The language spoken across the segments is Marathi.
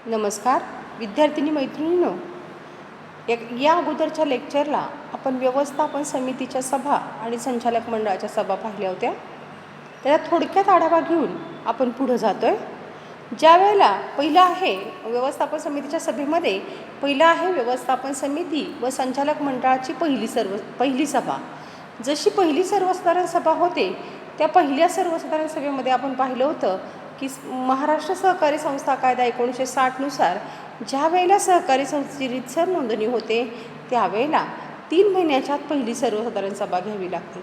नमस्कार विद्यार्थिनी मैत्रिणींनो, या अगोदरच्या लेक्चरला आपण व्यवस्थापन समितीच्या सभा आणि संचालक मंडळाच्या सभा पाहिल्या होत्या. त्याला थोडक्यात आढावा घेऊन आपण पुढे जातोय. ज्या वेळेला पहिला आहे व्यवस्थापन समितीच्या सभेमध्ये पहिला आहे व्यवस्थापन समिती व संचालक मंडळाची पहिली सभा. जशी पहिली सर्वसाधारण सभा होते त्या पहिल्या सर्वसाधारण सभेमध्ये आपण पाहिलं होतं की महाराष्ट्र सहकारी संस्था कायदा 1960 नुसार ज्या वेळेला सहकारी संस्थेची रीतसर नोंदणी होते त्यावेळेला 3 महिन्याच्या आत पहिली सर्वसाधारण सभा घ्यावी लागते.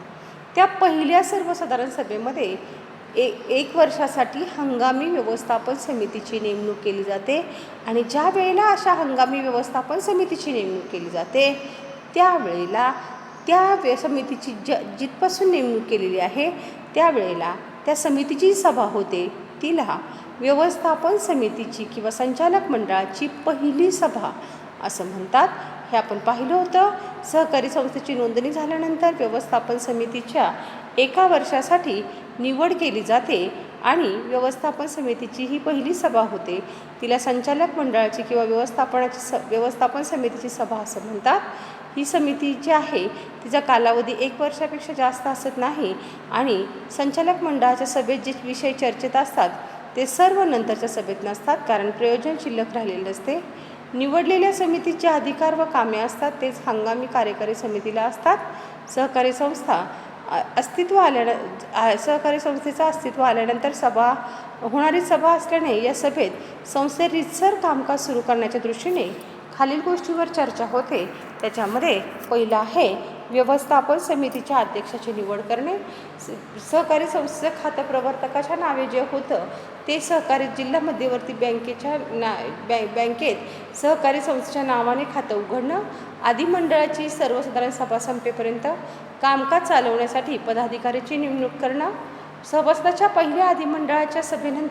त्या पहिल्या सर्वसाधारण सभेमध्ये एक वर्षासाठी हंगामी व्यवस्थापन समितीची नेमणूक केली जाते आणि ज्या वेळेला अशा हंगामी व्यवस्थापन समितीची नेमणूक केली जाते त्यावेळेला त्या समितीची जिथपासून नेमणूक केलेली आहे त्यावेळेला त्या समितीची सभा होते तिला व्यवस्थापन समितीची किंवा संचालक मंडळाची पहिली सभा असं म्हणतात. हे आपण पाहिलं होतं. सहकारी संस्थेची नोंदणी झाल्यानंतर व्यवस्थापन समितीच्या एका वर्षासाठी निवड केली जाते आणि व्यवस्थापन समितीची ही पहिली सभा होते तिला संचालक मंडळाची किंवा व्यवस्थापन समितीची सभा असं म्हणतात. ही समिती जी आहे तिचा कालावधी 1 वर्षापेक्षा जास्त असत नाही आणि संचालक मंडळाच्या सभेत जे विषय चर्चेत असतात ते सर्व नंतरच्या सभेत नसतात, कारण प्रयोजन शिल्लक राहिलेले नसते. निवडलेल्या समितीचे अधिकार व कामे असतात तेच हंगामी कार्यकारी समितीला असतात. सहकारी संस्थेचं अस्तित्व आल्यानंतर होणारी सभा असल्याने या सभेत संस्थेत रीतसर कामकाज सुरू करण्याच्या दृष्टीने खालील गोष्टीवर चर्चा होते. त्याच्यामध्ये पहिला आहे व्यवस्थापन समितीच्या अध्यक्षाची निवड करणे. सहकारी संस्थेचं खातं प्रवर्तकाच्या नावे जे होतं ते सहकारी जिल्हा मध्यवर्ती बँकेत सहकारी संस्थेच्या नावाने खातं उघडणं. अधिमंडळाची सर्वसाधारण सभा संपेपर्यंत कामकाज चालवण्यासाठी पदाधिकाऱ्याची नेमणूक करणं. सभासदाच्या पहिल्या अधिमंडळाच्या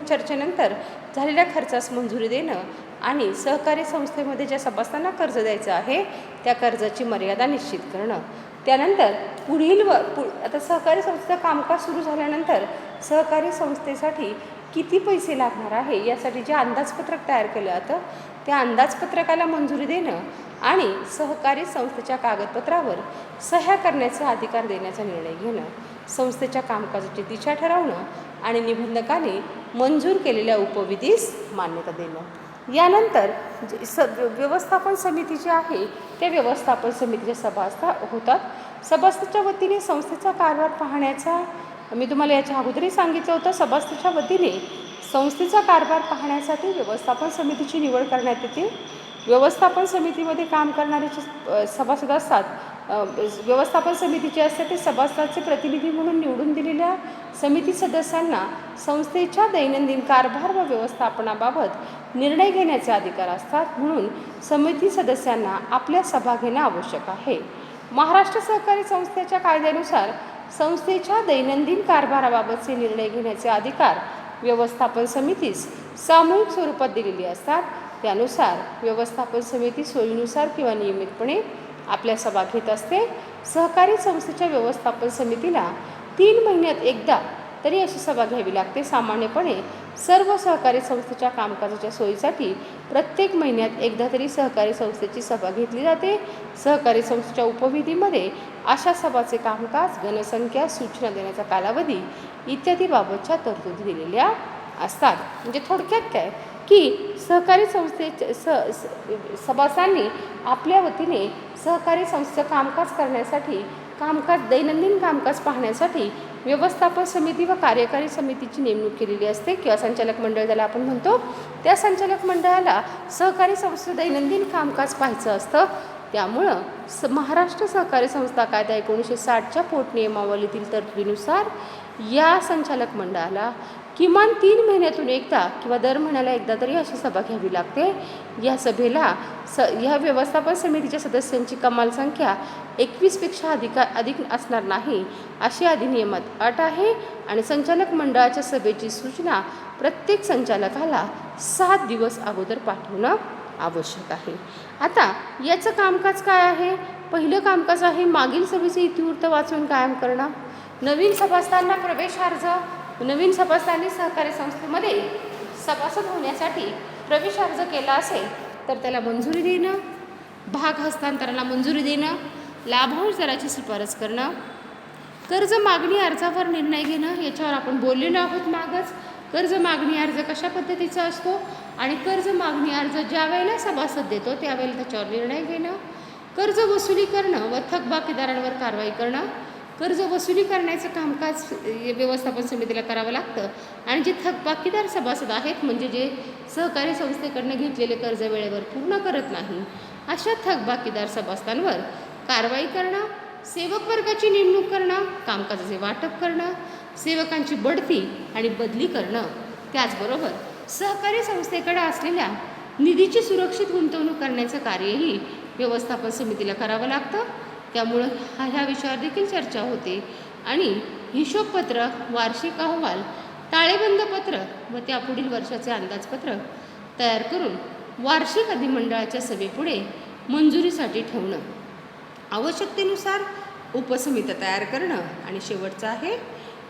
चर्चेनंतर झालेल्या खर्चास मंजुरी देणं आणि सहकारी संस्थेमध्ये ज्या सभासदांना कर्ज द्यायचं आहे त्या कर्जाची मर्यादा निश्चित करणं. त्यानंतर आता सहकारी संस्थेचं कामकाज सुरू झाल्यानंतर सहकारी संस्थेसाठी किती पैसे लागणार आहे यासाठी जे अंदाजपत्रक तयार केलं जातं त्या अंदाजपत्रकाला मंजुरी देणं आणि सहकारी संस्थेच्या कागदपत्रावर सह्या करण्याचा अधिकार देण्याचा निर्णय घेणं. संस्थेच्या कामकाजाची दिशा ठरवणं आणि निबंधकाने मंजूर केलेल्या उपविधीस मान्यता देणं. यानंतर व्यवस्थापन समिती जी आहे त्या व्यवस्थापन समितीच्या सभा होतात. सभासदाच्या वतीने संस्थेचा कारभार पाहण्याचा मी तुम्हाला याच्या अगोदरही सांगितलं होतं. सभासदाच्या वतीने संस्थेचा कारभार पाहण्यासाठी व्यवस्थापन समितीची निवड करण्यात येते. व्यवस्थापन समितीमध्ये काम करणारे जे सभासद असतात व्यवस्थापन समितीचे असते ते सभासदाचे प्रतिनिधी म्हणून निवडून दिलेल्या समिती सदस्यांना संस्थेच्या दैनंदिन कारभार व व्यवस्थापनाबाबत निर्णय घेण्याचे अधिकार असतात. म्हणून समिती सदस्यांना आपल्या सभा घेणं आवश्यक आहे. महाराष्ट्र सहकारी संस्थेच्या कायद्यानुसार संस्थेच्या दैनंदिन कारभाराबाबतचे निर्णय घेण्याचे अधिकार व्यवस्थापन समितीस सामूहिक स्वरूपात दिलेले असतात. त्यानुसार व्यवस्थापन समिती सोयीनुसार किंवा नियमितपणे आपल्या सभा घेत असते. सहकारी संस्थेच्या व्यवस्थापन समितीला 3 महिन्यात एकदा तरी अशी सभा घ्यावी लागते. सामान्यपणे सर्व सहकारी संस्थेच्या कामकाजाच्या सोयीसाठी प्रत्येक महिन्यात एकदा तरी सहकारी संस्थेची सभा घेतली जाते. सहकारी संस्थेच्या उपविधीमध्ये अशा सभाचे कामकाज, घनसंख्या, सूचना देण्याचा कालावधी इत्यादी बाबतच्या तरतुदी दिलेल्या असतात. म्हणजे थोडक्यात काय की सहकारी संस्थेचे सभासदांनी आपल्या वतीने सहकारी संस्थेचं कामकाज करण्यासाठी दैनंदिन कामकाज पाहण्यासाठी व्यवस्थापन समिती व कार्यकारी समितीची नेमणूक केलेली असते किंवा संचालक मंडळ ज्याला आपण म्हणतो. त्या संचालक मंडळाला सहकारी संस्थे दैनंदिन कामकाज पाहायचं असतं. त्यामुळं महाराष्ट्र सहकारी संस्था कायदा 1960च्या पोटनियमावलीतील तरतुदीनुसार या संचालक मंडळाला किमान 3 महिन्यातून एकदा किंवा दर महिन्याला एकदा तरी अशी सभा घ्यावी लागते. या सभेला ह्या व्यवस्थापन समितीच्या सदस्यांची कमाल संख्या 21पेक्षा अधिक असणार नाही अशी अधिनियमात अट आहे आणि संचालक मंडळाच्या सभेची सूचना प्रत्येक संचालकाला 7 दिवस अगोदर पाठवणं आवश्यक आहे. आता याचं कामकाज काय आहे? पहिलं कामकाज आहे मागील सभेचे इतिवृत्त वाचून कायम करणं. नवीन सभासदांना प्रवेशार्ज. नवीन सभासदांनी सहकारी संस्थेमध्ये सभासद होण्यासाठी प्रवेश अर्ज केला असेल तर त्याला मंजुरी देणं, भाग हस्तांतरणाला मंजुरी देणं, लाभांश दराची शिफारस करणं, कर्ज मागणी अर्जावर निर्णय घेणं, याच्यावर आपण बोललेलो आहोत मागच. कर्ज मागणी अर्ज कशा पद्धतीचा असतो आणि कर्ज मागणी अर्ज ज्या वेळेला सभासद देतो त्यावेळेला त्याच्यावर निर्णय घेणं, कर्ज वसुली करणं व थकबाकीदारांवर कारवाई करणं. कर्ज वसुली करण्याचं कामकाज व्यवस्थापन समितीला करावं लागतं आणि जे थकबाकीदार सभासद आहेत म्हणजे जे सहकारी संस्थेकडनं घेतलेले कर्ज वेळेवर पूर्ण करत नाही अशा थकबाकीदार सभासदांवर कारवाई करणं, सेवक वर्गाची नेमणूक करणं, कामकाजाचे वाटप करणं, सेवकांची बढती आणि बदली करणं. त्याचबरोबर सहकारी संस्थेकडे असलेल्या निधीची सुरक्षित गुंतवणूक करण्याचं कार्यही व्यवस्थापन समितीला करावं लागतं. त्यामुळं ह्या विषयावर देखील चर्चा होते. आणि हिशोबपत्र, वार्षिक अहवाल, ताळेबंद पत्र व त्यापुढील वर्षाचे अंदाजपत्रक तयार करून वार्षिक अधिमंडळाच्या सभेपुढे मंजुरीसाठी ठेवणं, आवश्यकतेनुसार उपसमित्या तयार करणं आणि शेवटचं आहे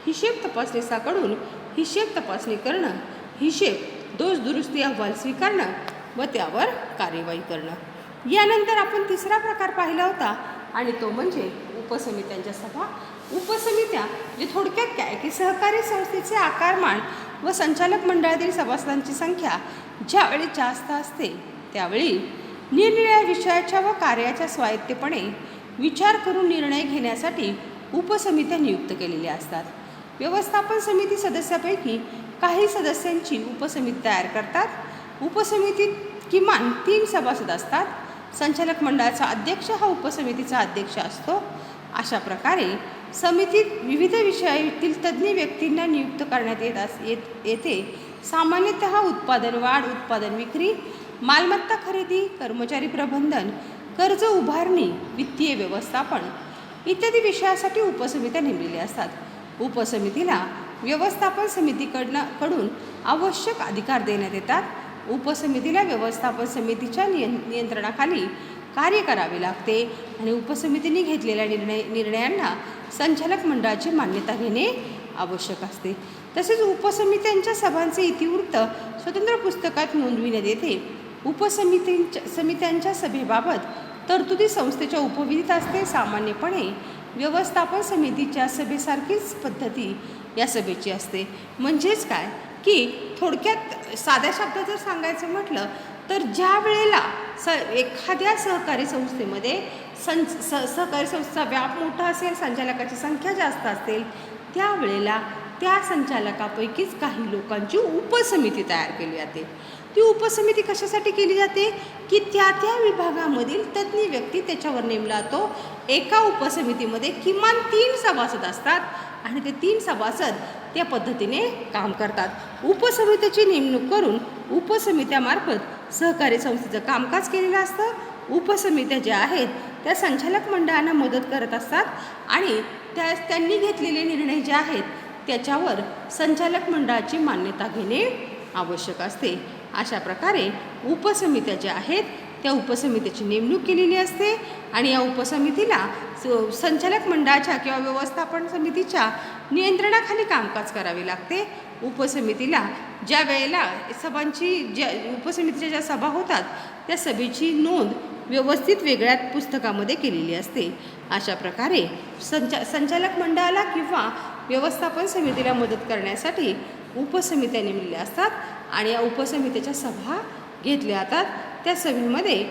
हिशेब तपासनीसाकडून हिशेब तपासणी करणं, हिशेब दोष दुरुस्ती अहवाल स्वीकारणं व त्यावर कार्यवाही करणं. यानंतर आपण तिसरा प्रकार पाहिला होता आणि तो म्हणजे उपसमित्यांच्या सभा. उपसमित्या जे थोडक्यात काय की सहकारी संस्थेचे आकारमान व संचालक मंडळातील सभासदांची संख्या ज्यावेळी जास्त असते त्यावेळी निरनिराळ्या विषयाच्या व कार्याच्या स्वायत्तपणे विचार करून निर्णय घेण्यासाठी उपसमित्या नियुक्त केलेल्या असतात. व्यवस्थापन समिती सदस्यापैकी काही सदस्यांची उपसमिती तयार करतात. उपसमितीत किमान 3 सभासद असतात. संचालक मंडळाचा अध्यक्ष हा उपसमितीचा अध्यक्ष असतो. अशा प्रकारे समितीत विविध विषयातील तज्ज्ञ व्यक्तींना नियुक्त करण्यात येते. सामान्यतः उत्पादन वाढ, उत्पादन विक्री, मालमत्ता खरेदी, कर्मचारी प्रबंधन, कर्ज उभारणी, वित्तीय व्यवस्थापन इत्यादी विषयासाठी उपसमित्या नेमलेल्या असतात. उपसमितीला व्यवस्थापन समितीकडून आवश्यक अधिकार देण्यात येतात. उपसमितीला व्यवस्थापन समितीच्या नियंत्रणाखाली कार्य करावे लागते आणि उपसमितीने घेतलेल्या निर्णयांना संचालक मंडळाची मान्यता घेणे आवश्यक असते. तसेच उपसमित्यांच्या सभांचे इतिवृत्त स्वतंत्र पुस्तकात नोंदविण्यात येते. समित्यांच्या सभेबाबत तरतुदी संस्थेच्या उपविधीत असते. सामान्यपणे व्यवस्थापन समितीच्या सभेसारखीच पद्धती या सभेची असते. म्हणजेच काय की थोडक्यात साध्या शब्दात जर सांगायचं म्हटलं तर ज्या वेळेला एखाद्या सहकारी संस्थेमध्ये सहकारी संस्थेचा व्याप मोठा असेल, संचालकाची संख्या जास्त असेल, त्यावेळेला त्या संचालकापैकीच काही लोकांची उपसमिती तयार केली जाते. ती उपसमिती कशासाठी केली जाते की त्या त्या विभागामधील तज्ज्ञ व्यक्ती त्याच्यावर नेमला जातो. एका उपसमितीमध्ये किमान 3 सभासद असतात आणि ते 3 सभासद त्या पद्धतीने काम करतात. उपसमितीची नेमणूक करून उपसमित्यामार्फत सहकारी संस्थेचं कामकाज केलेलं असतं. उपसमित्या ज्या आहेत त्या संचालक मंडळांना मदत करत असतात आणि त्यांनी घेतलेले निर्णय जे आहेत त्याच्यावर संचालक मंडळाची मान्यता घेणे आवश्यक असते. अशा प्रकारे उपसमित्या ज्या आहेत त्या उपसमितीची नेमणूक केलेली असते आणि या उपसमितीला संचालक मंडळाच्या किंवा व्यवस्थापन समितीच्या नियंत्रणाखाली कामकाज करावे लागते. उपसमितीला ज्या वेळेला उपसमितीच्या ज्या सभा होतात त्या सभेची नोंद व्यवस्थित वेगळ्या पुस्तकामध्ये केलेली असते. अशा प्रकारे संचालक मंडळाला किंवा व्यवस्थापन समितीला मदत करण्यासाठी उपसमित्या नेमलेल्या असतात आणि या उपसमितीच्या सभा घेतल्या जातात. त्या सभेमध्ये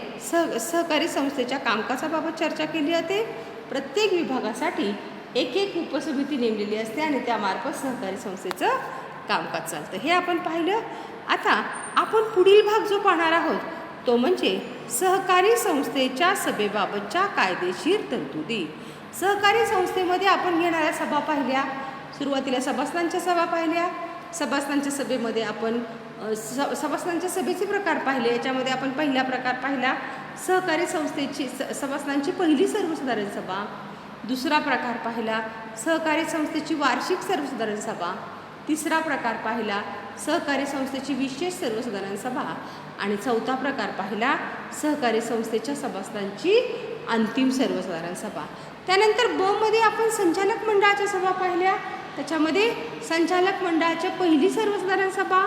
सहकारी संस्थेच्या कामकाजाबाबत चर्चा केली जाते. प्रत्येक विभागासाठी एक उपसमिती नेमलेली असते आणि त्यामार्फत सहकारी संस्थेचं कामकाज चालतं. हे आपण पाहिलं. आता आपण पुढील भाग जो पाहणार आहोत तो म्हणजे सहकारी संस्थेच्या सभेबाबतच्या कायदेशीर तरतुदी. सहकारी संस्थेमध्ये आपण घेणाऱ्या सभा पाहिल्या. सुरुवातीला सभासदांच्या सभा पाहिल्या. सभासदांच्या सभेमध्ये आपण सभासदांच्या सभेचे प्रकार पाहिले. याच्यामध्ये आपण पहिला प्रकार पाहिला सहकारी संस्थेची सभासदांची पहिली सर्वसाधारण सभा. दुसरा प्रकार पाहिला सहकारी संस्थेची वार्षिक सर्वसाधारण सभा. तिसरा प्रकार पाहिला सहकारी संस्थेची विशेष सर्वसाधारण सभा आणि चौथा प्रकार पाहिला सहकारी संस्थेच्या सभासदांची अंतिम सर्वसाधारण सभा. त्यानंतर ब मध्ये आपण संचालक मंडळाच्या सभा पाहिल्या. त्याच्यामध्ये संचालक मंडळाच्या पहिली सर्वसाधारण सभा,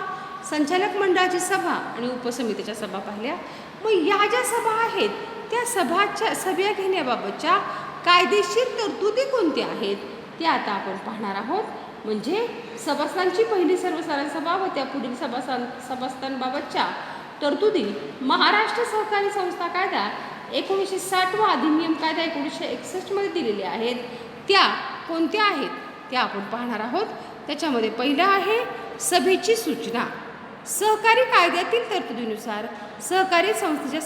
संचालक मंडळाची सभा आणि उपसमितीच्या सभा पाहिल्या. मग या ज्या सभा आहेत त्या सभा घेण्याबाबतच्या कायदेशीर तरतुदी कोणत्या आहेत त्या आता आपण पाहणार आहोत. म्हणजे सभासदांची पहिली सर्वसाधारण सभा व त्या पुढील सभासदांबाबतच्या तरतुदी महाराष्ट्र सहकारी संस्था कायदा 1960 व अधिनियम कायदा 1961 मध्ये दिलेल्या आहेत. त्या कोणत्या आहेत त्या आपण पाहणार आहोत. त्याच्यामध्ये पहिलं आहे सभेची सूचना. सहकारी कायद्यातील तरतुदीनुसार सहकारी संस्थेच्या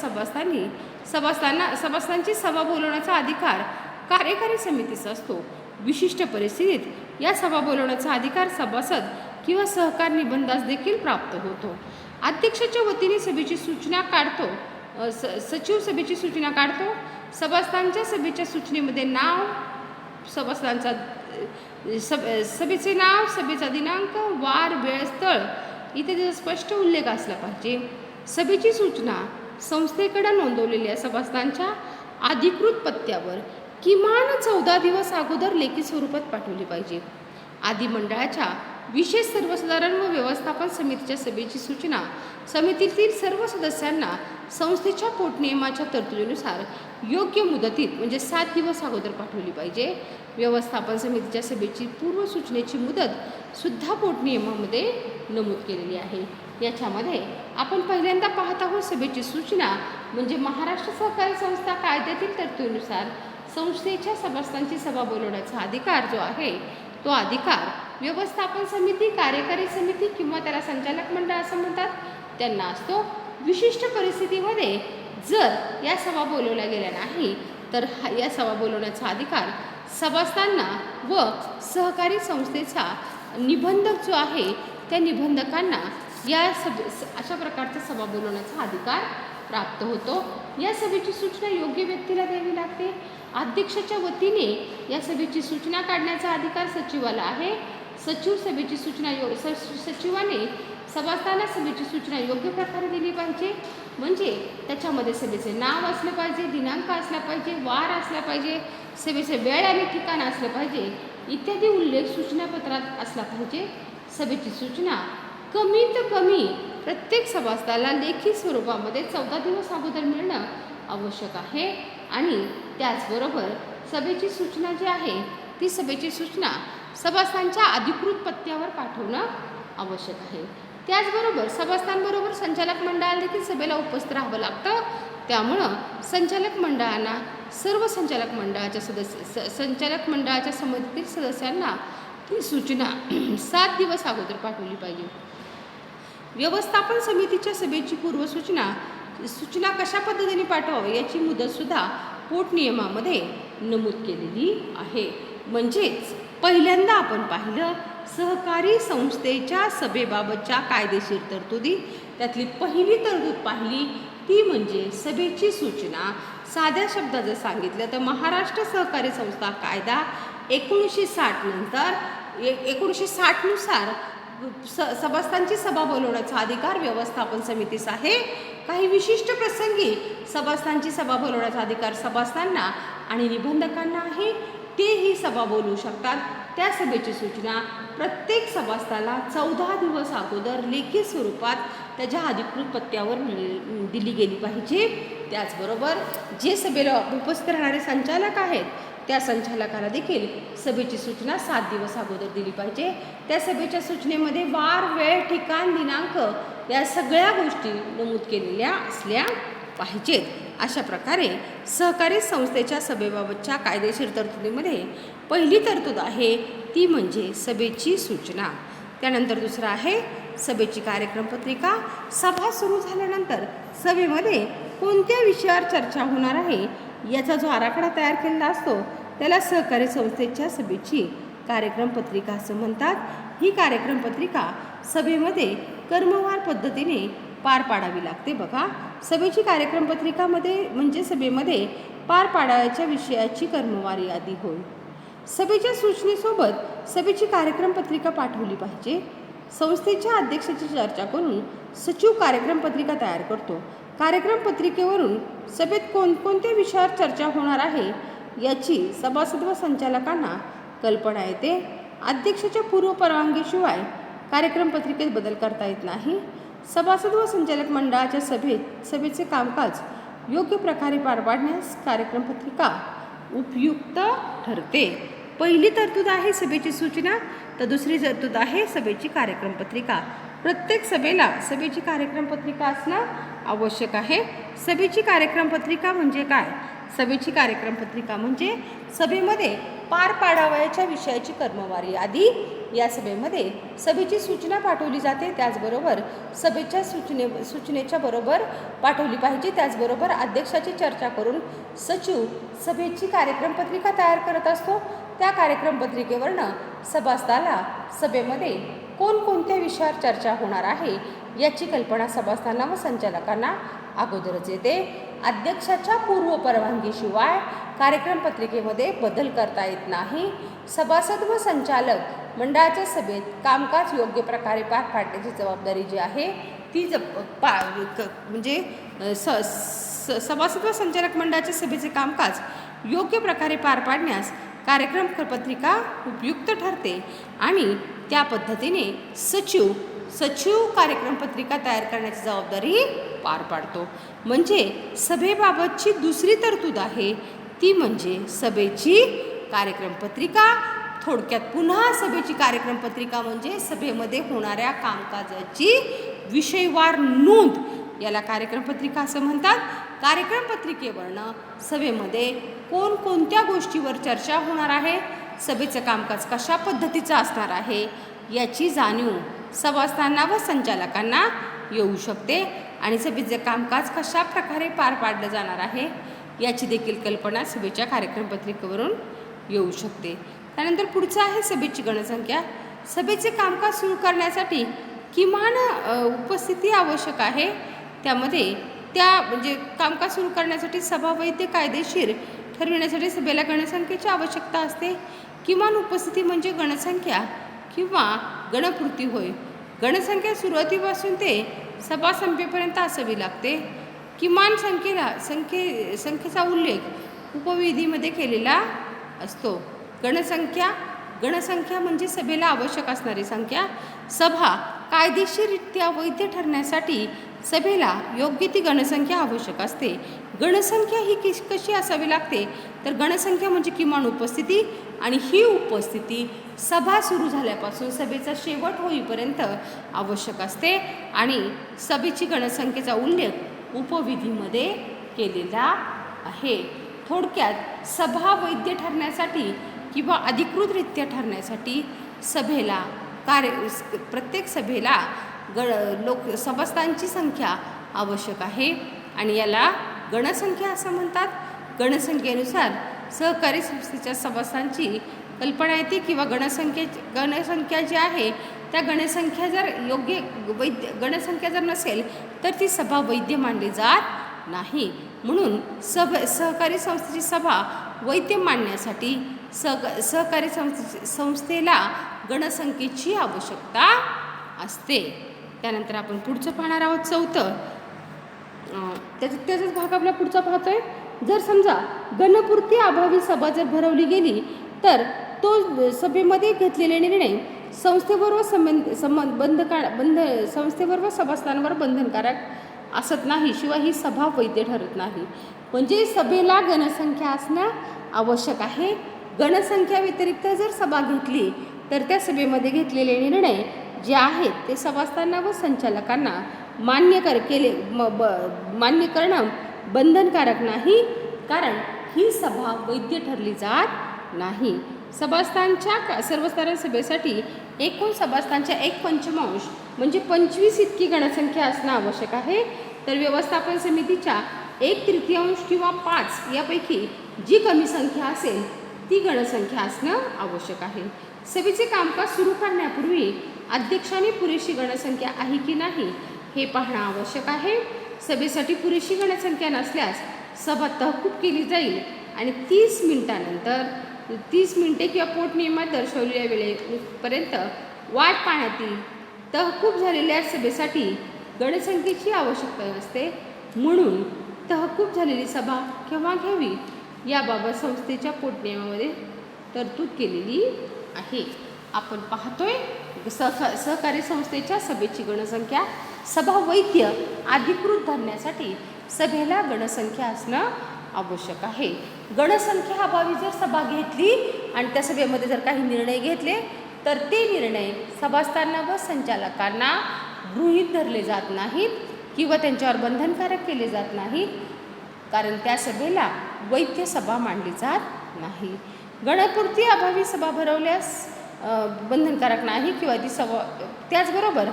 सभासदांची सभा बोलवण्याचा अधिकार कार्यकारी समितीचा असतो. विशिष्ट परिस्थितीत या सभा बोलवण्याचा अधिकार सभासद किंवा सहकार निबंधास देखील प्राप्त होतो. अध्यक्षाच्या वतीने सभेची सूचना काढतो. सचिव सभेची सूचना काढतो. सभासदांच्या सभेच्या सूचनेमध्ये नाव, सभासदांचा सभेचे नाव, सभेचा दिनांक, वार, वेळ, स्थळ इत्यादीचा स्पष्ट उल्लेख असला पाहिजे. सभेची सूचना संस्थेकडे नोंदवलेल्या सभासदांच्या अधिकृत पत्त्यावर किमान 14 दिवस अगोदर लेखी स्वरूपात पाठवली पाहिजे. अधिमंडळाच्या विशेष सर्वसाधारण व व्यवस्थापन समितीच्या सभेची सूचना समितीतील सर्व सदस्यांना संस्थेच्या पोटनियमाच्या तरतुदीनुसार योग्य मुदतीत म्हणजे 7 दिवस अगोदर पाठवली पाहिजे. व्यवस्थापन समितीच्या सभेची पूर्वसूचनेची मुदत सुद्धा पोटनियमामध्ये नमूद केलेली आहे. याच्यामध्ये आपण पहिल्यांदा पाहत आहोत सभेची सूचना म्हणजे महाराष्ट्र सहकारी संस्था कायद्यातील तरतुदीनुसार संस्थेच्या सभासदांची सभा बोलवण्याचा अधिकार जो आहे तो अधिकार व्यवस्थापन समिती, कार्यकारी समिती किंवा त्याला संचालक मंडळ असं म्हणतात त्यांना असतो. विशिष्ट परिस्थितीमध्ये जर या सभा बोलवल्या गेल्या नाही तर या सभा बोलवण्याचा अधिकार सभासदांना व सहकारी संस्थेचा निबंधक जो आहे त्या निबंधकांना या अशा प्रकारच्या सभा बोलवण्याचा अधिकार प्राप्त होतो. या सभेची सूचना योग्य व्यक्तीला द्यावी लागते. अध्यक्षाच्या वतीने या सभेची सूचना काढण्याचा अधिकार सचिवाला आहे. सचिव सभेची सूचना सचिवाने सभासदांना सभेची सूचना योग्य प्रकारे दिली पाहिजे. म्हणजे त्याच्यामध्ये सभेचे नाव असलं पाहिजे, दिनांक असला पाहिजे, वार असला पाहिजे, सभेचे वेळ आणि ठिकाण असलं पाहिजे इत्यादी उल्लेख सूचनापत्रात असला पाहिजे. सभेची सूचना कमीत कमी प्रत्येक सभासदाला लेखी स्वरूपामध्ये 14 दिवस अगोदर मिळणं आवश्यक आहे. आणि त्याचबरोबर सभेची सूचना जी आहे ती सभेची सूचना सभासदांच्या अधिकृत पत्त्यावर पाठवणं आवश्यक आहे. त्याचबरोबर सभासदांबरोबर संचालक मंडळाला देखील सभेला उपस्थित राहावं लागतं. त्यामुळं संचालक मंडळांना सर्व संचालक मंडळाच्या समितीतील सदस्यांना ती सूचना 7 दिवस अगोदर पाठवली पाहिजे. व्यवस्थापन समितीच्या सभेची सूचना कशा पद्धतीने पाठवावी याची मुदतसुद्धा पोटनियमामध्ये नमूद केलेली आहे. म्हणजेच पहिल्यांदा आपण पाहिलं सहकारी संस्थेच्या सभेबाबतच्या कायदेशीर तरतुदी. त्यातली पहिली तरतूद पाहिली ती म्हणजे सभेची सूचना. साध्या शब्दात जर सांगितलं तर महाराष्ट्र सहकारी संस्था कायदा 1960 नंतर 1960 नुसार सभासदांची सभा बोलवण्याचा अधिकार व्यवस्थापन समितीस आहे. काही विशिष्ट प्रसंगी सभासदांची सभा बोलवण्याचा अधिकार सभासदांना आणि निबंधकांना आहे. तेही सभा बोलवू शकतात. त्या सभेची सूचना प्रत्येक सभासदाला 14 दिवस अगोदर लेखी स्वरूपात त्याच्या अधिकृत पत्त्यावर दिली गेली पाहिजे. त्याचबरोबर जे सभेला उपस्थित राहणारे संचालक आहेत त्या संचालकाला देखील सभेची सूचना 7 दिवस अगोदर दिली पाहिजे. त्या सभेच्या सूचनेमध्ये वार, वेळ, ठिकाण, दिनांक या सगळ्या गोष्टी नमूद केलेल्या असल्या पाहिजेत. अशा प्रकारे सहकारी संस्थेच्या सभेबाबतच्या कायदेशीर तरतुदीमध्ये पहिली तरतूद आहे ती म्हणजे सभेची सूचना. त्यानंतर दुसरं आहे सभेची कार्यक्रमपत्रिका. सभा सुरू झाल्यानंतर सभेमध्ये कोणत्या विषयावर चर्चा होणार आहे याचा जो आराखडा तयार केलेला असतो त्याला सहकारी संस्थेच्या सभेची कार्यक्रमपत्रिका असं म्हणतात. ही कार्यक्रमपत्रिका सभेमध्ये क्रमवार पद्धतीने पार पाडावी लागते. बघा, सभेची कार्यक्रमपत्रिकामध्ये म्हणजे सभेमध्ये पार पाडायच्या विषयाची क्रमवार यादी होय. सभेच्या सूचनेसोबत सभेची कार्यक्रमपत्रिका पाठवली पाहिजे. संस्थेच्या अध्यक्षाची चर्चा करून सचिव कार्यक्रमपत्रिका तयार करतो. कार्यक्रमपत्रिकेवरून सभेत कोणकोणत्या विषयावर चर्चा होणार आहे याची सभासद व संचालकांना कल्पना येते. अध्यक्षाच्या पूर्व परवानगीशिवाय कार्यक्रम पत्रिकेत बदल करता येत नाही. सभासद व संचालक मंडळाच्या सभेचे कामकाज योग्य प्रकारे पार पाडण्यास कार्यक्रम पत्रिका उपयुक्त ठरते. पहिली तरतूद आहे सभेची सूचना, तर दुसरी तरतूद आहे सभेची कार्यक्रम पत्रिका. प्रत्येक सभेला सभेची कार्यक्रम पत्रिका असणं आवश्यक आहे. सभेची कार्यक्रम पत्रिका म्हणजे काय? सभेची कार्यक्रम पत्रिका म्हणजे सभेमध्ये पार पाडावयाच्या विषयाची क्रमवारी यादी या सभेमध्ये सभेची सूचना पाठवली जाते. त्याचबरोबर सभेच्या सूचनेच्या बरोबर पाठवली पाहिजे. त्याचबरोबर अध्यक्षाची चर्चा करून सचिव सभेची कार्यक्रम पत्रिका तयार करत असतो. त्या कार्यक्रम पत्रिकेवरनं सभासदाला सभेमध्ये कोणकोणत्या विषयावर चर्चा होणार आहे याची कल्पना सभासदांना व संचालकांना अगोदरच येते. अध्यक्षाच्या पूर्व परवानगीशिवाय कार्यक्रम पत्रिकेमध्ये बदल करता येत नाही. सभासद व संचालक मंडळाच्या सभेत कामकाज योग्य प्रकारे पार पाडण्याची जबाबदारी जी आहे ती म्हणजे सभासद व संचालक मंडळाच्या सभेचे कामकाज योग्य प्रकारे पार पाडण्यास कार्यक्रम पत्रिका उपयुक्त ठरते आणि त्या पद्धतीने सचिव कार्यक्रम पत्रिका तयार करण्याची जबाबदारी पार पाडतो. म्हणजे सभेबाबतची दुसरी तरतूद आहे ती म्हणजे सभेची कार्यक्रम पत्रिका. थोडक्यात पुन्हा सभेची कार्यक्रम पत्रिका म्हणजे सभेमध्ये होणाऱ्या कामकाजाची विषयवार नोंद याला कार्यक्रम पत्रिका असं म्हणतात. कार्यक्रम पत्रिकेवरनं सभेमध्ये कोणकोणत्या गोष्टीवर चर्चा होणार आहे, सभेचं कामकाज कशा पद्धतीचं असणार आहे याची जाणीव सभासदांना व संचालकांना येऊ शकते आणि सभेचे कामकाज कशा प्रकारे पार पाडलं जाणार आहे याची देखील कल्पना सभेच्या कार्यक्रम पत्रिकेवरून येऊ शकते. त्यानंतर पुढचं आहे सभेची गणसंख्या. सभेचे कामकाज सुरू करण्यासाठी किमान उपस्थिती आवश्यक आहे. त्यामध्ये म्हणजे कामकाज सुरू करण्यासाठी सभा वैध कायदेशीर ठरविण्यासाठी सभेला गणसंख्येची आवश्यकता असते. किमान उपस्थिती म्हणजे गणसंख्या किंवा गणपूर्ती होय. गणसंख्या सुरुवातीपासून ते सभा संपेपर्यंत असावी लागते. किमान संख्येचा उल्लेख उपविधीमध्ये केलेला असतो. गणसंख्या म्हणजे सभेला आवश्यक असणारी संख्या. सभा कायदेशीररित्या वैध ठरण्यासाठी सभेला योग्य ती गणसंख्या आवश्यक असते. गणसंख्या ही कशी असावी लागते तर गणसंख्या म्हणजे किमान उपस्थिती आणि ही उपस्थिती सभा सुरू झाल्यापासून सभेचा शेवट होईपर्यंत आवश्यक असते आणि सभेची गणसंख्येचा उल्लेख उपविधीमध्ये केलेला आहे. थोडक्यात सभा वैध ठरण्यासाठी किंवा अधिकृतरित्या ठरण्यासाठी सभेला प्रत्येक सभेला सभासदांची संख्या आवश्यक आहे आणि याला गणसंख्या असं म्हणतात. गणसंख्येनुसार सहकारी संस्थेच्या सभासदांची कल्पना येते किंवा गणसंख्या जी आहे त्या गणसंख्या जर गणसंख्या जर नसेल तर ती सभा वैध मानली जात नाही. म्हणून सहकारी संस्थेची सभा वैध मानण्यासाठी सहकारी संस्थेला गणसंख्येची आवश्यकता असते. त्यानंतर आपण पुढचं पाहणार आहोत चौथं. त्याचाच भाग आपला पुढचा पाहतोय. जर समजा गणपूर्ती अभावी सभा जर भरवली गेली तर तो सभेमध्ये घेतलेले निर्णय संस्थेवर व सभासदांवर बंधनकारक असत नाही. शिवाय ही सभा वैध ठरत नाही. म्हणजे सभेला गणसंख्या असणं आवश्यक आहे. गणसंख्या व्यतिरिक्त जर सभा घेतली तर त्या सभेमध्ये घेतलेले निर्णय जे आहेत ते सभासदांना व संचालकांना मान्य करणं बंधनकारक नाही, कारण ही सभा वैध ठरली जात नाही. सर्वसाधारण सभेसाठी एकूण सभासदांच्या 1/5 म्हणजे 25 इतकी गणसंख्या असणं आवश्यक आहे. तर व्यवस्थापन समितीच्या 1/3 किंवा 5 यापैकी जी कमी संख्या असेल ती गणसंख्या असणं आवश्यक आहे. सभेचे कामकाज सुरू करण्यापूर्वी अध्यक्षाने पुरेशी गणसंख्या आहे की नाही हे पाहणं आवश्यक आहे. सभेसाठी पुरेशी गणसंख्या नसल्यास सभा तहकूब केली जाईल आणि 30 मिनिटे किंवा पोटनियमात दर्शवलेल्या वेळेपर्यंत वाट पाहण्यात येईल. तहकूब झालेल्या सभेसाठी गणसंख्येची आवश्यकता नसते. म्हणून तहकूब झालेली सभा केव्हा घ्यावी याबाबत संस्थेच्या पोटनियमामध्ये तरतूद केलेली आहे. आपण पाहतोय सहकारी संस्थेच्या सभेची गणसंख्या सभा वैध अधिकृत धरण्यासाठी सभेला गणसंख्या असणं आवश्यक आहे. गणसंख्या अभावी जर सभा घेतली आणि त्या सभेमध्ये जर काही निर्णय घेतले तर ते निर्णय सभासदांना व संचालकांना गृहीत धरले जात नाहीत किंवा त्यांच्यावर बंधनकारक केले जात नाहीत, कारण त्या सभेला वैध सभा मानली जात नाही. गणपूर्ती अभावी सभा भरवल्यास बंधनकारक नाही किंवा ती सभा. त्याचबरोबर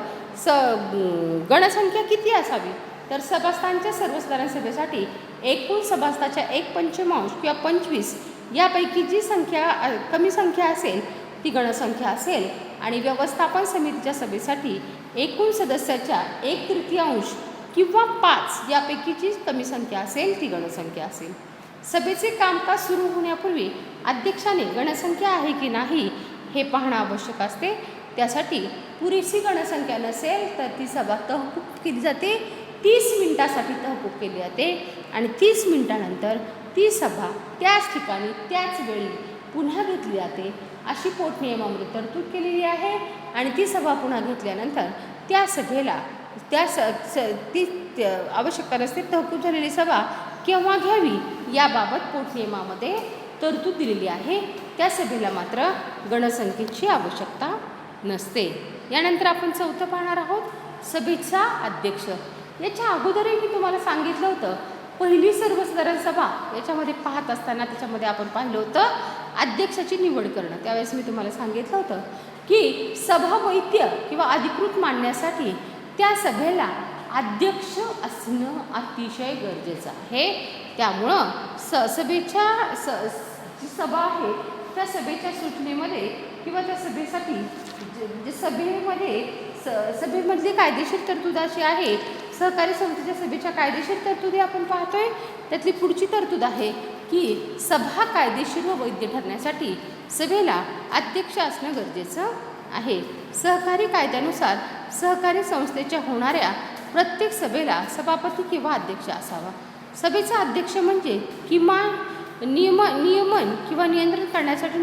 गणसंख्या किती असावी तर सभासदांच्या सर्वसाधारण सभेसाठी एकूण सभासदाच्या 1/5 किंवा 25 यापैकी जी संख्या कमी संख्या असेल ती गणसंख्या असेल आणि व्यवस्थापन समितीच्या सभेसाठी एकूण सदस्याच्या 1/3 किंवा 5 यापैकी जी कमी संख्या असेल ती गणसंख्या असेल. सभेचे कामकाज सुरू होण्यापूर्वी अध्यक्षाने गणसंख्या आहे की नाही हे पाहणं आवश्यक असते. त्यासाठी पुरेशी गणसंख्या नसेल तर ती सभा तहकूब केली जाते. 30 मिनिटासाठी तहकूब केली जाते आणि 30 मिनिटानंतर ती सभा त्याच ठिकाणी त्याच वेळी पुन्हा घेतली जाते अशी पोटनियमामध्ये तरतूद केलेली आहे. आणि ती सभा पुन्हा घेतल्यानंतर त्या सभेला ती आवश्यकता नसते. तहकूब झालेली सभा केव्हा घ्यावी याबाबत पोटनियमामध्ये तरतूद दिलेली आहे. त्या सभेला मात्र गणसंख्येची आवश्यकता नसते. यानंतर आपण चौथं पाहणार आहोत, सभेचा अध्यक्ष. याच्या अगोदरही मी तुम्हाला सांगितलं होतं पहिली सर्वसाधारण सभा याच्यामध्ये पाहत असताना त्याच्यामध्ये आपण पाहिलं होतं अध्यक्षाची निवड करणं. त्यावेळेस मी तुम्हाला सांगितलं होतं की सभा वैध किंवा अधिकृत मानण्यासाठी त्या सभेला अध्यक्ष असणं अतिशय गरजेचं आहे. त्यामुळं सभेच्या जी सभा आहे त्या सभेच्या सूचनेमध्ये किंवा त्या सभेसाठी जे सभेमधली कायदेशीर तरतूद अशी आहे. सहकारी संस्थेच्या सभेच्या कायदेशीर तरतुदी आपण पाहतोय. त्यातली पुढची तरतूद आहे की सभा कायदेशीर व वैध ठरण्यासाठी सभेला अध्यक्ष असणं गरजेचं आहे. सहकारी कायद्यानुसार सहकारी संस्थेच्या होणाऱ्या प्रत्येक सभेला सभापती किंवा अध्यक्ष असावा. सभेचा अध्यक्ष म्हणजे किमान नियमन किंवा नियंत्रण करण्यासाठी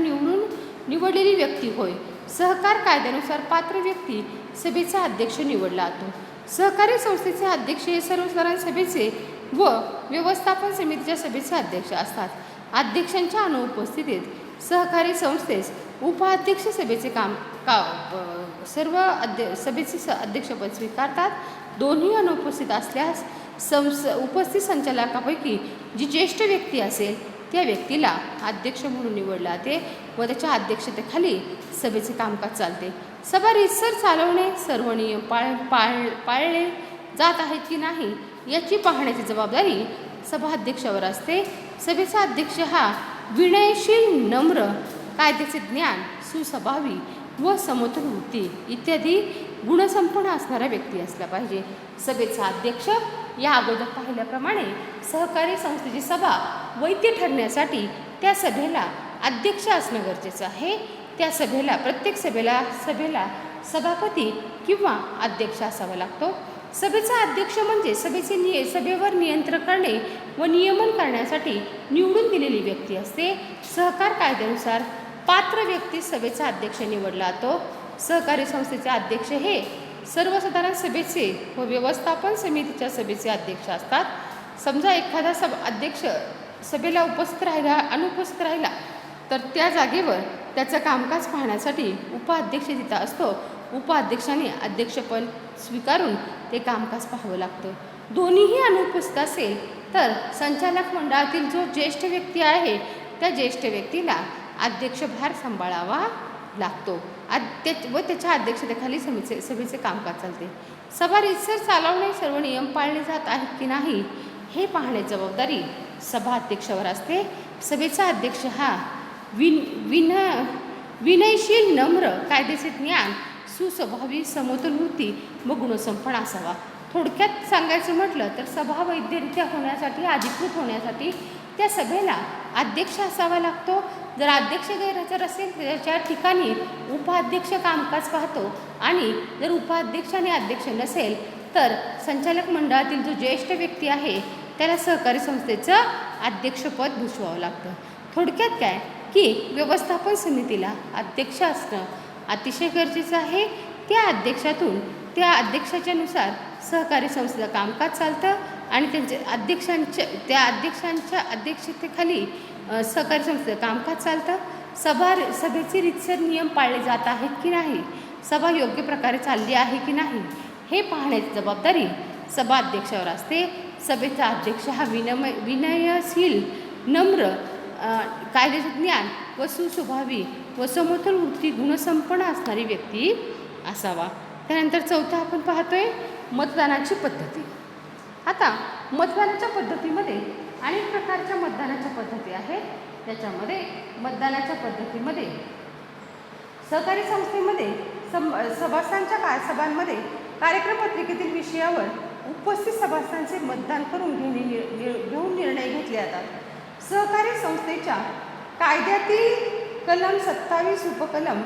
निवडलेली व्यक्ती होय. सहकार कायद्यानुसार पात्र व्यक्ती सभेचा अध्यक्ष निवडला जातो. सहकारी संस्थेचे अध्यक्ष हे सर्वसाधारण सभेचे व व्यवस्थापन समितीच्या सभेचे अध्यक्ष असतात. अध्यक्षांच्या अनुपस्थितीत सहकारी संस्थेस उपाध्यक्ष सभेचे सभेचे अध्यक्षपद स्वीकारतात. दोन्ही अनुपस्थित असल्यास उपस्थित संचालकापैकी जी ज्येष्ठ व्यक्ती असेल त्या व्यक्तीला अध्यक्ष म्हणून निवडला जाते व त्याच्या अध्यक्षतेखाली सभेचे कामकाज चालते. सभा रीतसर चालवणे, सर्व नियम पाळले जात आहेत की नाही याची पाहण्याची जबाबदारी सभाध्यक्षावर असते. सभेचा अध्यक्ष हा विनयशील, नम्र, कायद्याचे ज्ञान, सुस्वभावी व समतोल वृत्ती इत्यादी गुणसंपन्न असणारा व्यक्ती असला पाहिजे. सभेचा अध्यक्ष या अगोदर पाहिल्याप्रमाणे सहकारी संस्थेची सभा वैध ठरण्यासाठी त्या सभेला अध्यक्ष असणं गरजेचं आहे. त्या सभेला प्रत्येक सभेला सभापती किंवा अध्यक्ष असावा लागतो. सभेचा अध्यक्ष म्हणजे सभेवर नियंत्रण करणे व नियमन करण्यासाठी निवडून दिलेली व्यक्ती असते. सहकार कायद्यानुसार पात्र व्यक्ती सभेचा अध्यक्ष निवडला जातो. सहकारी संस्थेचे अध्यक्ष हे सर्वसाधारण सभेचे व व्यवस्थापन समितीच्या सभेचे अध्यक्ष असतात. समजा एखादा अध्यक्ष सभेला अनुपस्थित राहिला तर त्या जागेवर त्याचं कामकाज पाहण्यासाठी उपाध्यक्ष तिथं असतो. उपाध्यक्षाने अध्यक्षपद स्वीकारून ते कामकाज पाहावं लागतं. दोन्हीही अनुपस्थित असेल तर संचालक मंडळातील जो ज्येष्ठ व्यक्ती आहे त्या ज्येष्ठ व्यक्तीला अध्यक्षभार सांभाळावा लागतो व त्याच्या अध्यक्षतेखाली सभेचे कामकाज चालते. सभा रीतसर चालवणे, सर्व नियम पाळले जात आहेत की नाही हे पाहण्याची जबाबदारी सभाध्यक्षावर असते. सभेचा अध्यक्ष हा विनयशील, नम्र, कायद्याचे ज्ञान, सुस्वभावी, समतोल वृत्ती व गुणसंपन्न असावा. थोडक्यात सांगायचं म्हटलं तर सभा वैधरित्या होण्यासाठी, अधिकृत होण्यासाठी त्या सभेला अध्यक्ष असावा लागतो. जर अध्यक्ष गैरहजर असेल त्याच्या ठिकाणी उपाध्यक्ष कामकाज पाहतो आणि जर उपाध्यक्ष आणि अध्यक्ष नसेल तर संचालक मंडळातील जो ज्येष्ठ व्यक्ती आहे त्याला सहकारी संस्थेचं अध्यक्षपद भूषवावं लागतं. थोडक्यात काय की व्यवस्थापन समितीला अध्यक्ष असणं अतिशय गरजेचं आहे. त्या अध्यक्षाच्या नुसार सहकारी संस्थेचं कामकाज चालतं आणि त्या अध्यक्षांच्या अध्यक्षतेखाली सहकारी संस्थेचं कामकाज चालतं. सभेचे रीतसर नियम पाळले जात आहेत की नाही, सभा योग्य प्रकारे चालली आहे की नाही हे पाहण्याची जबाबदारी सभा अध्यक्षावर असते. सभेचा अध्यक्ष हा विनयशील, नम्र, कायद्याचे ज्ञान व सुस्वभावी व समोर वृत्ती गुणसंपन्न असणारी व्यक्ती असावा. त्यानंतर चौथा आपण पाहतोय मतदानाची पद्धती. आता मतदानाच्या पद्धतीमध्ये अनेक प्रकारच्या मतदानाच्या पद्धती आहेत. त्याच्यामध्ये मतदानाच्या पद्धतीमध्ये सहकारी संस्थेमध्ये सभांमध्ये कार्यक्रम पत्रिकेतील विषयावर उपस्थित सभासदांचे मतदान करून घेऊन निर्णय घेतले जातात. सहकारी संस्थेच्या कायद्यातील कलम 27 उपकलम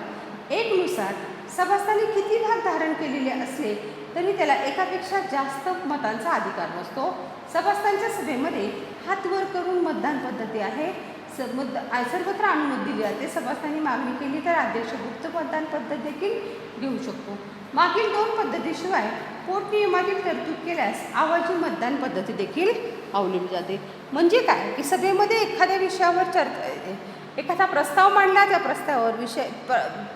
1 नुसार सभासदांनी किती भाग धारण केलेले असले तरी त्याला एकापेक्षा जास्त मतांचा अधिकार नसतो. सभासदांच्या सभेमध्ये हात वर करून मतदान पद्धती आहे. सर्वत्र अनुमती दिली जाते. सभासदांनी मागणी केली तर अध्यक्ष गुप्त मतदान पद्धत देखील घेऊ शकतो. मागील 2 पद्धतीशिवाय पोटनियमातील तरतूद केल्यास आवाजी मतदान पद्धती देखील अवलंबली जाते. म्हणजे काय की सभेमध्ये एखाद्या विषयावर एखादा प्रस्ताव मांडला, त्या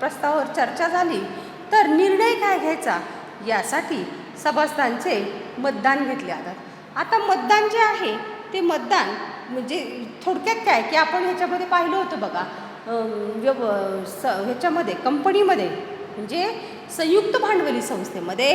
प्रस्तावावर चर्चा झाली तर निर्णय काय घ्यायचा यासाठी सभासदांचे मतदान घेतले जातात. आता मतदान जे आहे ते मतदान म्हणजे थोडक्यात काय की आपण ह्याच्यामध्ये पाहिलं होतं बघा, ह्याच्यामध्ये कंपनीमध्ये म्हणजे संयुक्त भांडवली संस्थेमध्ये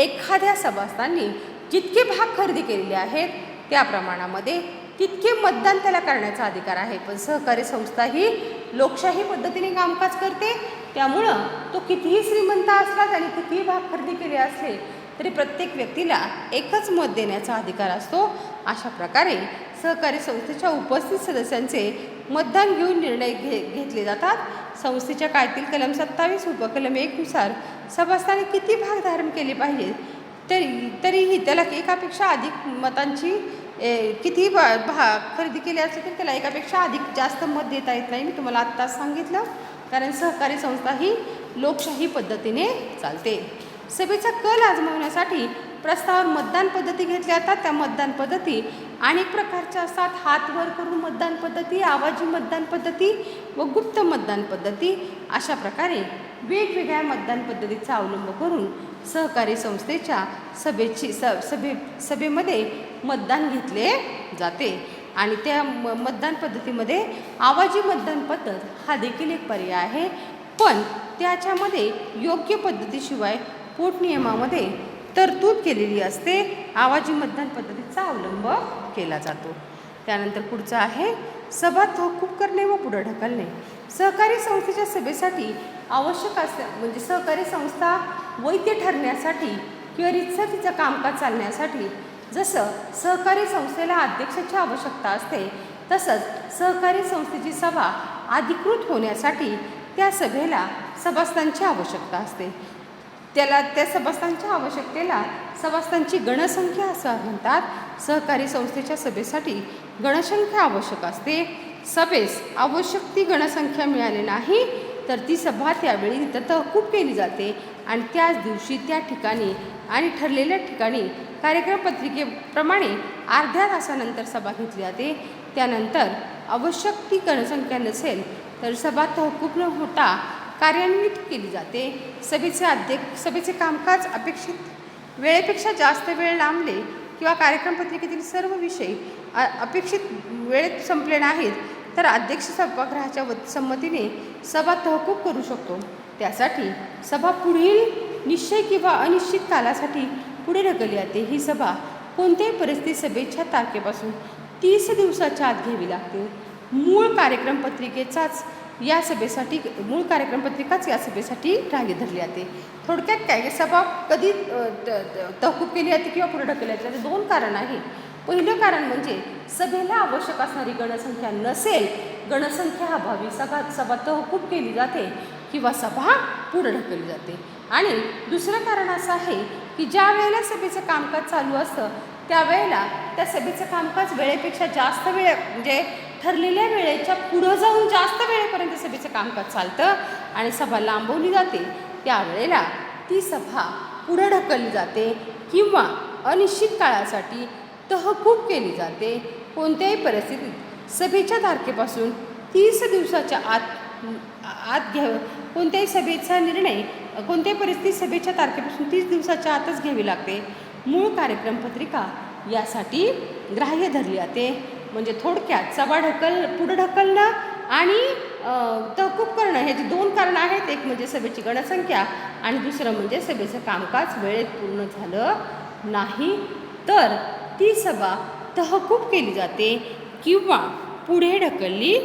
एखाद्या सभासदांनी जितके भाग खरेदी केलेले आहेत त्या प्रमाणामध्ये तितके मतदान त्याला करण्याचा अधिकार आहे. पण सहकारी संस्था ही लोकशाही पद्धतीने कामकाज करते. त्यामुळं तो कितीही श्रीमंत असला, त्याने कितीही भाग खरेदी केले असले तरी प्रत्येक व्यक्तीला एकच मत देण्याचा अधिकार असतो. अशा प्रकारे सहकारी संस्थेच्या उपस्थित सदस्यांचे मतदान घेऊन निर्णय घेतले जातात. संस्थेच्या कायद्यातील कलम 27 उपकलम 1 नुसार सभासदांनी किती भाग धारण केले पाहिजे तरीही त्याला एकापेक्षा अधिक मतांची किती भाग खरेदी केले असले तरी त्याला एकापेक्षा अधिक जास्त मत देता येत नाही. मी तुम्हाला आत्ताच सांगितलं, कारण सहकारी संस्था ही लोकशाही पद्धतीने चालते. सभेचा कल आजमावण्यासाठी प्रस्तावावर मतदान पद्धती घेतल्या जातात. त्या मतदान पद्धती अनेक प्रकारच्या असतात. हात वर करून मतदान पद्धती, आवाजी मतदान पद्धती व गुप्त मतदान पद्धती. अशा प्रकारे वेगवेगळ्या मतदान पद्धतीचा अवलंब करून सहकारी संस्थेच्या सभेमध्ये मतदान घेतले जाते. आणि त्या मतदान पद्धतीमध्ये आवाजी मतदान पद्धत हा देखील एक पर्याय आहे. पण त्याच्यामध्ये योग्य पद्धतीशिवाय पोटनियमामध्ये तरतूद केलेली असते. आवाजी मतदान पद्धतीचा अवलंब केला जातो. त्यानंतर पुढचं आहे सभा तहकूब करणे व पुढे ढकलणे. सहकारी संस्थेच्या सभेसाठी आवश्यक म्हणजे सहकारी संस्था वैध ठरण्यासाठी किंवा रीतसर तिचं कामकाज चालण्यासाठी जसं सहकारी संस्थेला अध्यक्षाची आवश्यकता असते, तसंच सहकारी संस्थेची सभा अधिकृत होण्यासाठी त्या सभेला सभासदांची आवश्यकता असते. त्या सभासदांच्या आवश्यकतेला सभासदांची गणसंख्या असं म्हणतात. सहकारी संस्थेच्या सभेसाठी गणसंख्या आवश्यक असते. सभेस आवश्यक ती गणसंख्या मिळाली नाही तर ती सभा त्यावेळी तिथं तहकूब केली जाते आणि त्याच दिवशी त्या ठिकाणी आणि ठरलेल्या ठिकाणी कार्यक्रम पत्रिकेप्रमाणे अर्ध्या तासानंतर सभा घेतली जाते. त्यानंतर आवश्यक ती गणसंख्या नसेल तर सभा तहकूब न होता कार्यान्वित केली जाते. सभेचे कामकाज अपेक्षित वेळेपेक्षा जास्त वेळ लांबले किंवा कार्यक्रम पत्रिकेतील सर्व विषय अपेक्षित वेळेत संपले नाहीत तर अध्यक्ष सभागृहाच्या संमतीने सभा तहकूब करू शकतो. त्यासाठी सभा पुढील निश्चित किंवा अनिश्चित कालासाठी पुढे ढकलली जाते. ही सभा कोणत्याही परिस्थितीत सभेच्या तारखेपासून 30 दिवसाच्या आत घ्यावी लागते. मूळ कार्यक्रम पत्रिकाच या सभेसाठी ग्राह्य धरली जाते. थोडक्यात काय सभा कधी तहकूब केली जाते किंवा पुढे ढकलली जाते त्याचे 2 कारण आहे. पहिलं कारण म्हणजे सभेला आवश्यक असणारी गणसंख्या नसेल, गणसंख्या अभावी सभा तहकूब केली जाते किंवा सभा पुढे ढकलली जाते. आणि दुसरं कारण असं आहे की ज्या वेळेला सभेचं कामकाज चालू असतं त्यावेळेला त्या सभेचं कामकाज वेळेपेक्षा जास्त वेळ म्हणजे ठरलेल्या वेळेच्या पुढं जाऊन जास्त वेळेपर्यंत सभेचं कामकाज चालतं आणि सभा लांबवली जाते, त्यावेळेला ती सभा पुढं ढकलली जाते किंवा अनिश्चित काळासाठी तहकूब केली जाते. कोणत्याही परिस्थितीत सभेच्या तारखेपासून 30 दिवसाच्या आत कोणत्याही सभेचा निर्णय कोणत्याही परिस्थितीत सभेच्या तारखेपासून 30 दिवसाच्या आतच घ्यावी लागते. मूळ कार्यक्रम पत्रिका यासाठी ग्राह्य धरली जाते. म्हणजे थोडक्यात सभा पुढं ढकलणं आणि तहकूब करणं ह्याची 2 कारणं आहेत. एक म्हणजे सभेची गणसंख्या आणि दुसरं म्हणजे सभेचं कामकाज वेळेत पूर्ण झालं नाही तर ती सभा तहकूब केली जाते किंवा पुढे ढकलली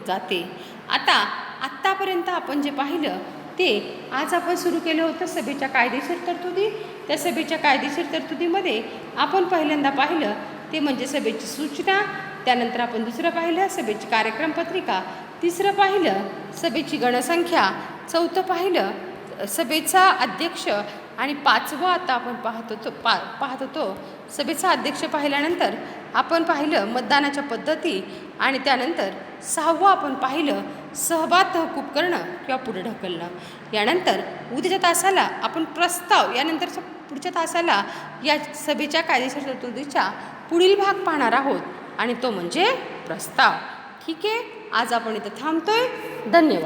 जाते. आत्तापर्यंत आपण जे पाहिलं ते आज आपण सुरू केलं होतं सभेच्या कायदेशीर तरतुदी. त्या सभेच्या कायदेशीर तरतुदीमध्ये आपण पहिल्यांदा पाहिलं ते म्हणजे सभेची सूचना, त्यानंतर आपण दुसरं पाहिलं सभेची कार्यक्रम पत्रिका, तिसरं पाहिलं सभेची गणसंख्या, चौथं पाहिलं सभेचा अध्यक्ष आणि 5वं आता आपण पाहत होतो सभेचा अध्यक्ष पाहिल्यानंतर आपण पाहिलं मतदानाच्या पद्धती आणि त्यानंतर 6वं आपण पाहिलं सहभाग तहकूब करणं किंवा पुढे ढकलणं. यानंतर उद्याच्या तासाला आपण प्रस्ताव यानंतरच्या पुढच्या तासाला या सभेच्या कायदेशीर तरतुदीचा पुढील भाग पाहणार आहोत आणि तो म्हणजे प्रस्ताव. ठीक आहे, आज आपण इथं थांबतोय. धन्यवाद.